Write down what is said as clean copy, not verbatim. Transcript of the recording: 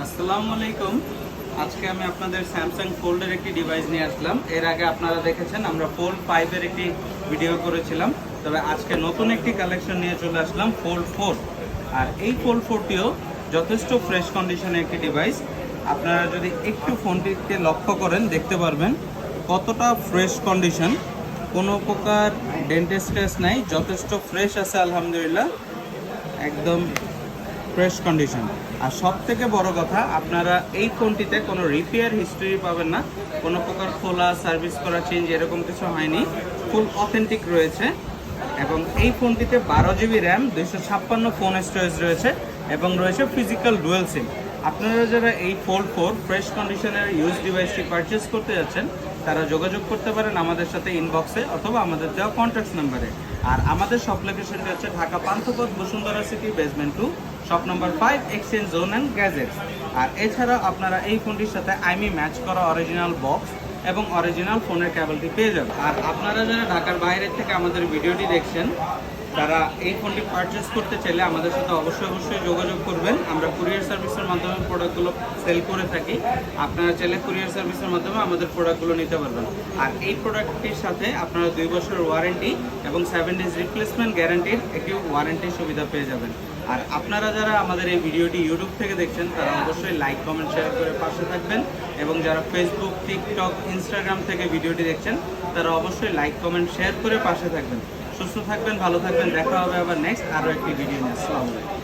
আসসালামু আলাইকুম। আজকে আমি আপনাদের স্যামসাং ফোল্ডের একটি ডিভাইস নিয়ে আসলাম। এর আগে আপনারা দেখেছেন আমরা ফোল্ড 5 এর একটি ভিডিও করেছিলাম, তবে আজকে নতুন একটি কালেকশন নিয়ে চলে আসলাম ফোল্ড 4। আর এই ফোল্ড 4টিও যথেষ্ট ফ্রেশ কন্ডিশনে একটি ডিভাইস। আপনারা যদি একটু ফোনটিকে লক্ষ্য করেন দেখতে পারবেন কতটা ফ্রেশ কন্ডিশন, কোনো প্রকার ডেন্টের স্ক্র্যাচ নাই, যথেষ্ট ফ্রেশ আছে আলহামদুলিল্লাহ, একদম ফ্রেশ কন্ডিশন। আর সব থেকে বড় কথা, আপনারা এই ফোনটিতে কোনো রিপেয়ার হিস্ট্রি পাবেন না, কোনো প্রকার খোলা সার্ভিস করা চেঞ্জ এরকম কিছু হয়নি, ফুল অথেন্টিক রয়েছে। এবং এই ফোনটিতে 12 GB র্যাম, 256 ফোন স্টোরেজ রয়েছে এবং রয়েছে ফিজিক্যাল ডুয়েল সিম। আপনারা যারা এই ফোল্ড 4 ফ্রেশ কন্ডিশনের ইউজ ডিভাইসটি পারচেস করতে যাচ্ছেন তারা যোগাযোগ করতে পারেন আমাদের সাথে ইনবক্সে অথবা আমাদের দেওয়া কন্ট্যাক্ট নাম্বারে। আর আমাদের শপ লোকেশনটি হচ্ছে Dhaka Panthapath, Bashundhara City, basement 2, shop number 5, exchange zone and gadgets. আর এছাড়া আপনারা এই ফোনটির সাথে আইমি ম্যাচ করা অরিজিনাল বক্স এবং অরিজিনাল ফোনের কেবলটি পেয়ে যাবেন। আর আপনারা যারা ঢাকার বাইরের থেকে আমাদের ভিডিওটি দেখছেন তারা এই ফোনটি পারচেস করতে চাইলে আমাদের সাথে অবশ্যই যোগাযোগ করবেন। আমরা কুরিয়ার সার্ভিসের মাধ্যমে প্রোডাক্টগুলো সেল করে থাকি। আপনারা চাইলে কুরিয়ার সার্ভিসের মাধ্যমে আমাদের প্রোডাক্টগুলো নিতে পারবেন। আর এই প্রোডাক্টটির সাথে আপনারা 2 বছরের ওয়ারেন্টি এবং 7 ডেজ রিপ্লেসমেন্ট গ্যারান্টির একটি ওয়ারেন্টি সুবিধা পেয়ে যাবেন। আর আপনারা যারা আমাদের এই ভিডিওটি ইউটিউব থেকে দেখছেন তারা অবশ্যই লাইক, কমেন্ট, শেয়ার করে পাশে থাকবেন। এবং যারা ফেসবুক, টিকটক, ইনস্টাগ্রাম থেকে ভিডিওটি দেখছেন তারা অবশ্যই লাইক, কমেন্ট, শেয়ার করে পাশে থাকবেন। সুস্থ থাকবেন, ভালো থাকবেন। দেখা হবে আবার নেক্সট আরও একটি ভিডিও নিয়ে। আসসালামু আলাইকুম।